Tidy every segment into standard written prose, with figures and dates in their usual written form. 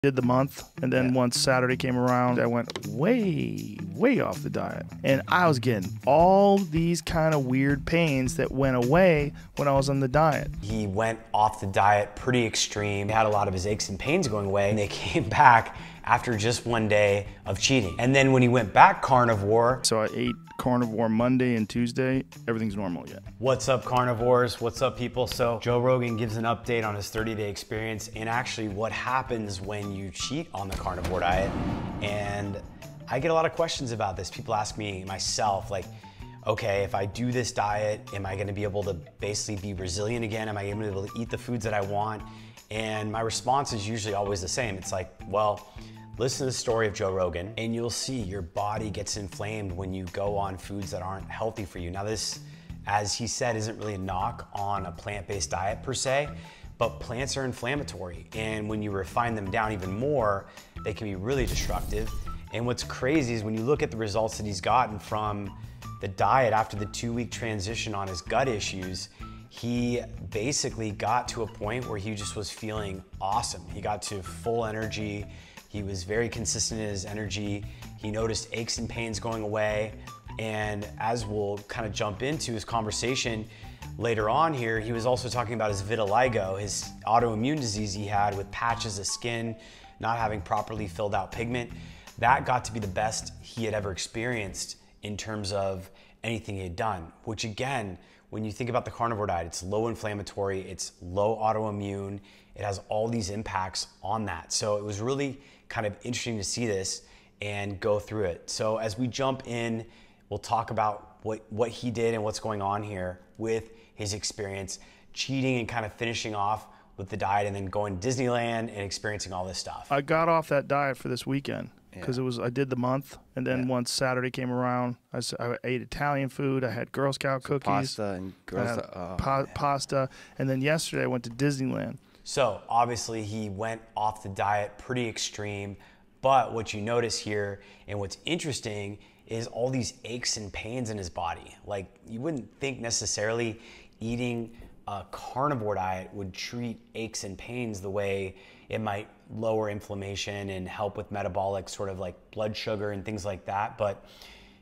Did the month, and then once Saturday came around, I went way off the diet, and I was getting all these kind of weird pains that went away when I was on the diet. He went off the diet pretty extreme. He had a lot of his aches and pains going away, and they came back after just one day of cheating. And then when he went back carnivore. So I ate carnivore Monday and Tuesday. Everything's normal again. What's up, carnivores? What's up, people? So Joe Rogan gives an update on his 30-day experience and actually what happens when you cheat on the carnivore diet. And I get a lot of questions about this. People ask me, myself, like, okay, if I do this diet, am I gonna be able to basically be resilient again? Am I gonna be able to eat the foods that I want? And my response is usually always the same. It's like, well, listen to the story of Joe Rogan and you'll see your body gets inflamed when you go on foods that aren't healthy for you. Now this, as he said, isn't really a knock on a plant-based diet per se, but plants are inflammatory. And when you refine them down even more, they can be really destructive. And what's crazy is when you look at the results that he's gotten from the diet after the 2-week transition on his gut issues, he basically got to a point where he just was feeling awesome. He got to full energy. He was very consistent in his energy. He noticed aches and pains going away. And as we'll kind of jump into his conversation later on here, he was also talking about his vitiligo, his autoimmune disease he had with patches of skin, not having properly filled out pigment. That got to be the best he had ever experienced in terms of anything he had done, which again, when you think about the carnivore diet, it's low inflammatory, it's low autoimmune, it has all these impacts on that. So it was really kind of interesting to see this and go through it. So as we jump in, we'll talk about what he did and what's going on here with his experience, cheating and kind of finishing off with the diet and then going to Disneyland and experiencing all this stuff. I got off that diet for this weekend because I did the month, and then once Saturday came around, I ate Italian food. I had Girl Scout cookies, pasta, and pasta, and then yesterday I went to Disneyland. So obviously he went off the diet pretty extreme, but what you notice here and what's interesting is all these aches and pains in his body. Like you wouldn't think necessarily eating a carnivore diet would treat aches and pains the way it might lower inflammation and help with metabolic sort of like blood sugar and things like that. But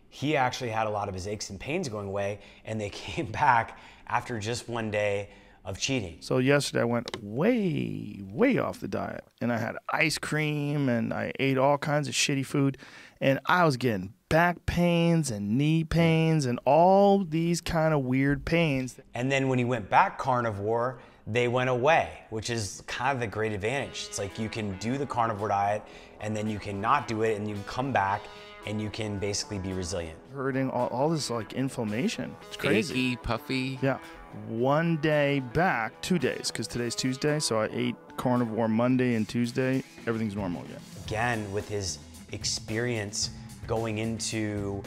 he actually had a lot of his aches and pains going away, and they came back after just one day of cheating. So yesterday I went way off the diet, and I had ice cream and I ate all kinds of shitty food, and I was getting back pains and knee pains and all these kind of weird pains. And then when he went back carnivore, they went away, which is kind of the great advantage. It's like you can do the carnivore diet and then you can not do it and you can come back and you can basically be resilient. Hurting, all this like inflammation. It's crazy. Achy, puffy. Yeah. One day back, 2 days, because today's Tuesday, so I ate carnivore Monday and Tuesday. Everything's normal again. Again, with his experience going into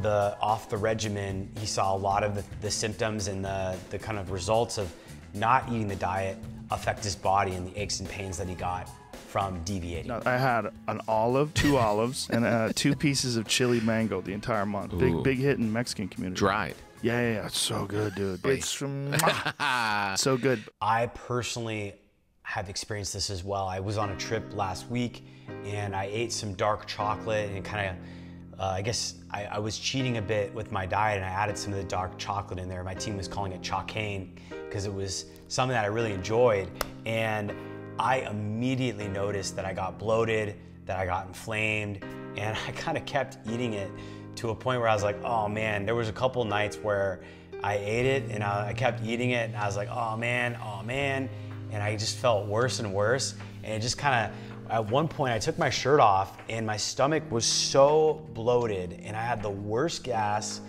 the off the regimen, he saw a lot of the symptoms and the kind of results of not eating the diet affect his body and the aches and pains that he got from deviating. No, I had an olive, 2 olives, and 2 pieces of chili mango the entire month. Ooh. Big hit in Mexican community. Dried. Yeah. It's so good, dude. It's so good. I personally have experienced this as well. I was on a trip last week and I ate some dark chocolate and kind of, I guess I was cheating a bit with my diet and I added some of the dark chocolate in there. My team was calling it Chocane because it was something that I really enjoyed. And I immediately noticed that I got bloated, that I got inflamed, and I kind of kept eating it to a point where I was like, oh man, there was a couple nights where I ate it and I kept eating it and I was like, oh man. And I just felt worse and worse. And it just kind of, at one point I took my shirt off and my stomach was so bloated and I had the worst gas,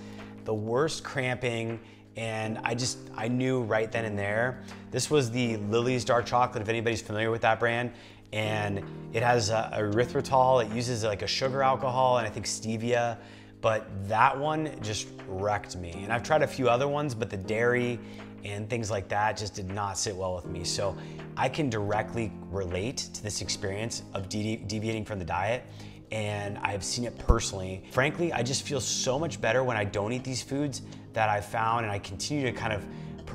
the worst cramping, and I knew right then and there. This was the Lily's dark chocolate, if anybody's familiar with that brand. And it has erythritol, it uses like a sugar alcohol and I think stevia, but that one just wrecked me. And I've tried a few other ones, but the dairy and things like that just did not sit well with me. So I can directly relate to this experience of deviating from the diet, and I've seen it personally. Frankly, I just feel so much better when I don't eat these foods that I've found, and I continue to kind of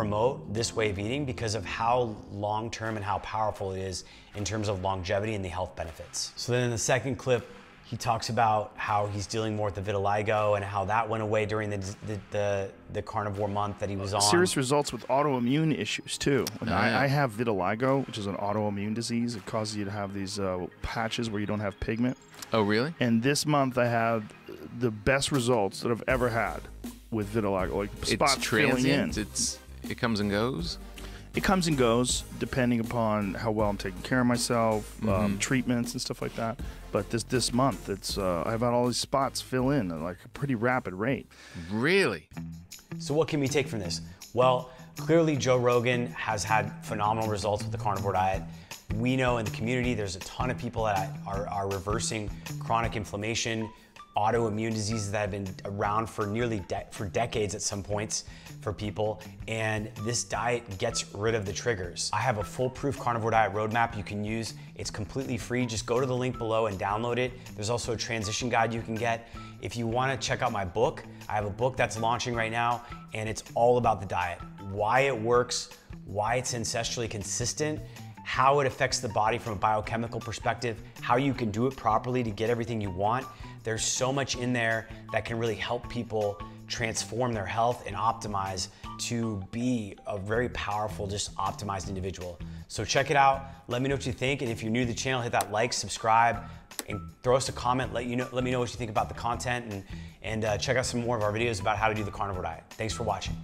promote this way of eating because of how long-term and how powerful it is in terms of longevity and the health benefits. So then in the second clip, he talks about how he's dealing more with the vitiligo and how that went away during the carnivore month that he was on. Serious results with autoimmune issues too. I have vitiligo, which is an autoimmune disease. It causes you to have these patches where you don't have pigment. Oh, really? And this month I had the best results that I've ever had with vitiligo, like spots filling in. It comes and goes? It comes and goes depending upon how well I'm taking care of myself, treatments and stuff like that. But this month, I've had all these spots fill in at like a pretty rapid rate. Really? So what can we take from this? Well, clearly Joe Rogan has had phenomenal results with the carnivore diet. We know in the community there's a ton of people that are reversing chronic inflammation, autoimmune diseases that have been around for for decades at some points for people, and this diet gets rid of the triggers. I have a foolproof carnivore diet roadmap you can use. It's completely free. Just go to the link below and download it. There's also a transition guide you can get. If you want to check out my book, I have a book that's launching right now, and it's all about the diet, why it works, why it's ancestrally consistent, how it affects the body from a biochemical perspective, how you can do it properly to get everything you want. There's so much in there that can really help people transform their health and optimize to be a very powerful, just optimized individual. So check it out. Let me know what you think. And if you're new to the channel, hit that like, subscribe, and throw us a comment. Let me know what you think about the content, and check out some more of our videos about how to do the carnivore diet. Thanks for watching.